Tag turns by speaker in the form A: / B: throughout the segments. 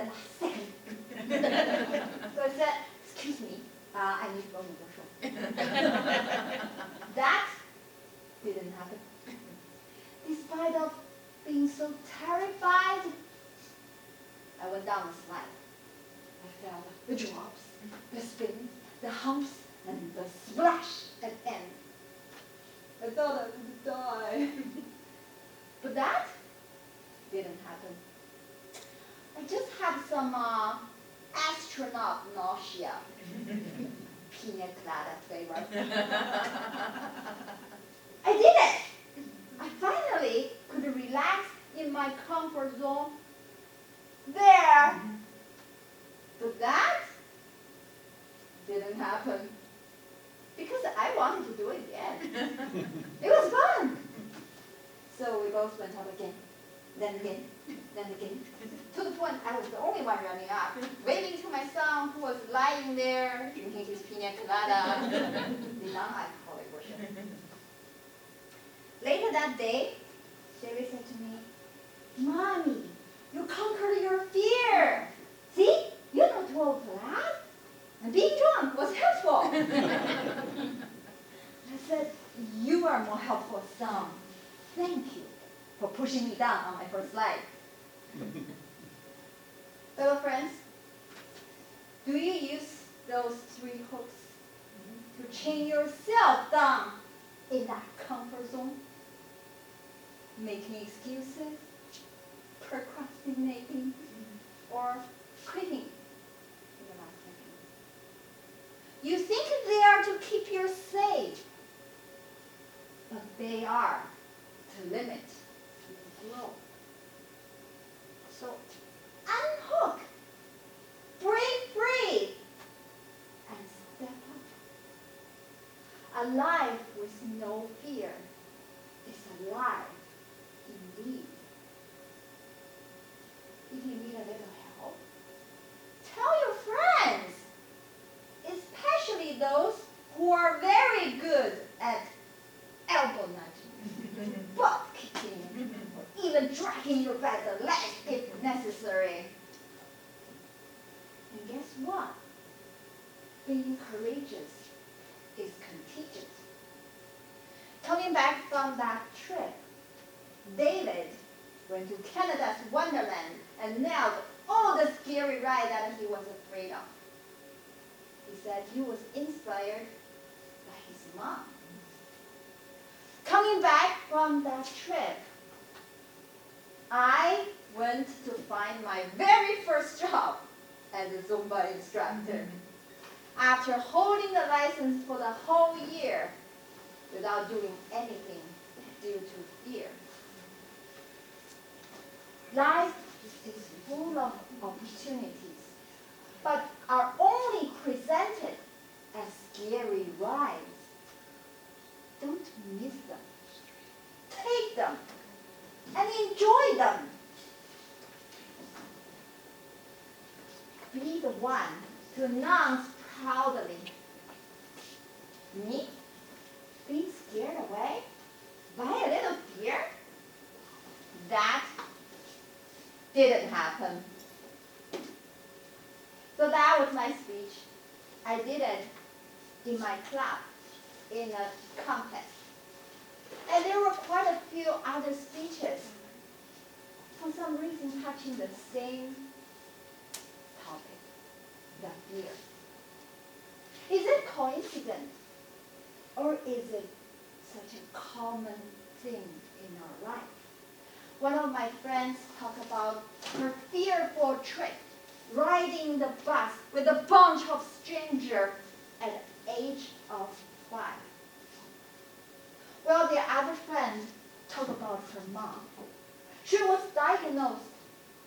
A: last second. So I said, excuse me, I need to go to the washroom. That didn't happen. Despite of being so terrified, I went down the slide. I felt the drops, the spins, the humps, and the splash at the end. I thought I would die. But that didn't happen. I just had some astronaut nausea, pina colada flavor. I did it! I finally could relax in my comfort zone there. But that didn't happen because I wanted to do it again. It was fun. So we both went up again, then again, to the point I was the only one running up, waving to my son who was lying there drinking his pina colada, the non-alcoholic version. Later that day, Sherry said to me, Mommy, you conquered your fear. See, you don't hold that. And being drunk was helpful. I said, you are more helpful, son. Thank you for pushing me down on my first slide. Fellow friends, do you use those 3 hooks to chain yourself down in that comfort zone? Making excuses, procrastinating, or quitting in the last second. You think they are to keep you safe, but they are to limit your growth. So unhook, break free, and step up. A life with no fear is a life indeed. If you need a little help, tell your friends, especially those who are very good at elbow nudging, butt kicking, or even dragging you by the leg if necessary. And guess what? Being courageous is contagious. Coming back from that trip, David went to Canada's Wonderland and nailed all the scary rides that he was afraid of. He said he was inspired by his mom. Coming back from that trip, I went to find my very first job as a Zumba instructor after holding the license for the whole year without doing anything due to fear. Life is full of opportunities, but are only presented as scary rides. Don't miss them. Take them and enjoy them. Be the one to announce proudly, me being scared away by a little fear? That didn't happen. So that was my speech. I did it in my club in a contest. And there were quite a few other speeches, for some reason touching the same topic, the fear. Is it coincidence, or is it such a common thing in our life? One of my friends talked about her fearful trip, riding the bus with a bunch of strangers at the age of 5. Well, the other friend talked about her mom. She was diagnosed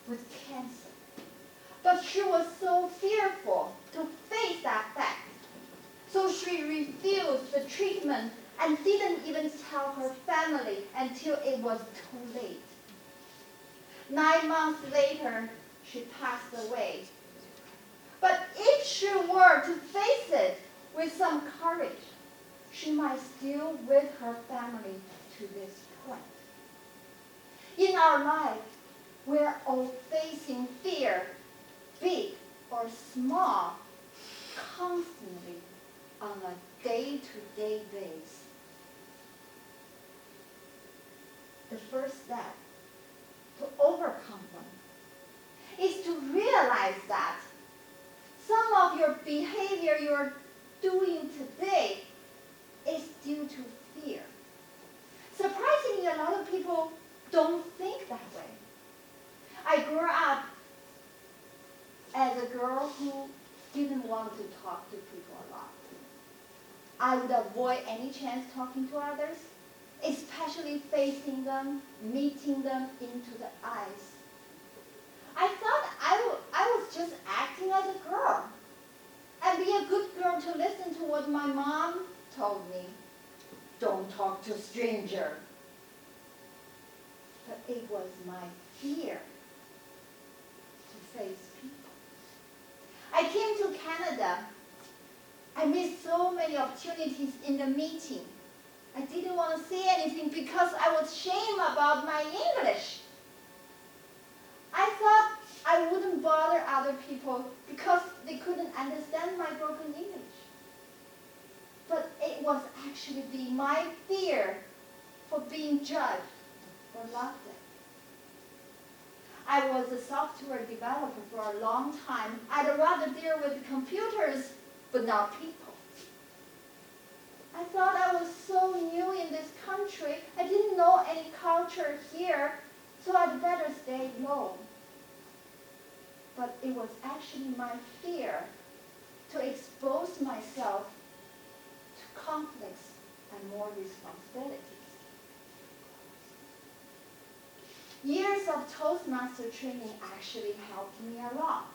A: with cancer, but she was so fearful to face that fact. So she refused the treatment and didn't even tell her family until it was too late. 9 months later, she passed away. But if she were to face it with some courage, she might still with her family to this point. In our life, we're all facing fear or small, constantly on a day-to-day basis. The first step to overcome them is to realize that some of your behavior you're doing today is due to fear. Surprisingly, a lot of people don't think that way. I grew up as a girl who didn't want to talk to people a lot. I would avoid any chance talking to others, especially facing them, meeting them into the eyes. I thought I was just acting as a girl and be a good girl to listen to what my mom told me. Don't talk to strangers. But it was my fear to face people. I came to Canada. I missed so many opportunities in the meeting. I didn't want to say anything because I was ashamed about my English. I thought I wouldn't bother other people because they couldn't understand my broken English. But it was actually my fear for being judged or laughed at. I was a software developer for a long time. I'd rather deal with computers, but not people. I thought I was so new in this country. I didn't know any culture here, so I'd better stay low. But it was actually my fear to expose myself to conflicts and more responsibilities. Years of Toastmaster training actually helped me a lot.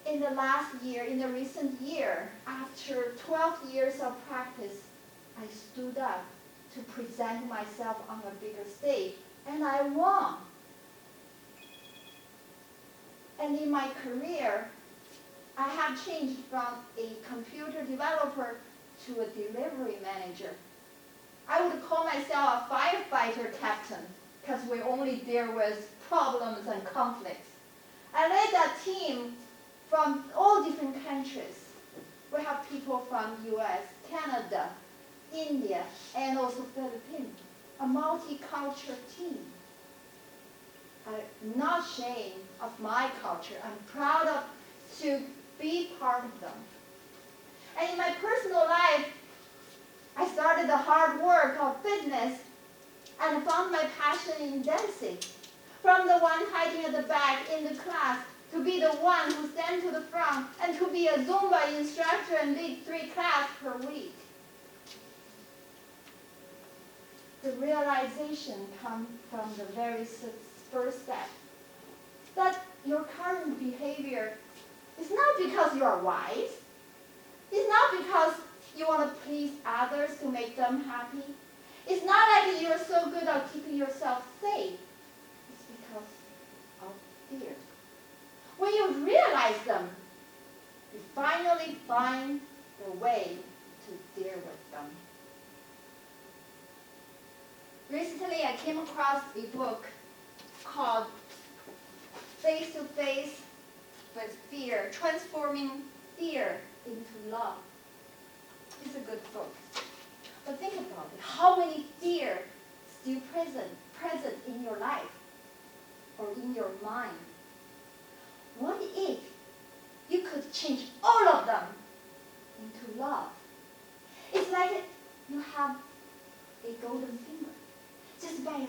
A: In the recent year, after 12 years of practice, I stood up to present myself on a bigger stage, and I won. And in my career, I have changed from a computer developer to a delivery manager. I would call myself a firefighter captain because we only deal with problems and conflicts. I led a team from all different countries. We have people from US, Canada, India, and also Philippines, a multicultural team. I'm not ashamed of my culture. I'm proud to be part of them. And in my personal life, I started the hard work of fitness and found my passion in dancing. From the one hiding at the back in the class to be the one who stands to the front and to be a Zumba instructor and lead 3 classes per week. The realization comes from the very first step, that your current behavior is not because you are wise. It's not because you want to please others to make them happy. It's not like you're so good at keeping yourself safe. It's because of fear. When you realize them, you finally find the way to deal with them. Recently, I came across a book called Face to Face with Fear, Transforming Fear into Love. It's a good book. But think about it. How many fears still present in your life or in your mind? What if you could change all of them into love? It's like you have a golden finger. Just by a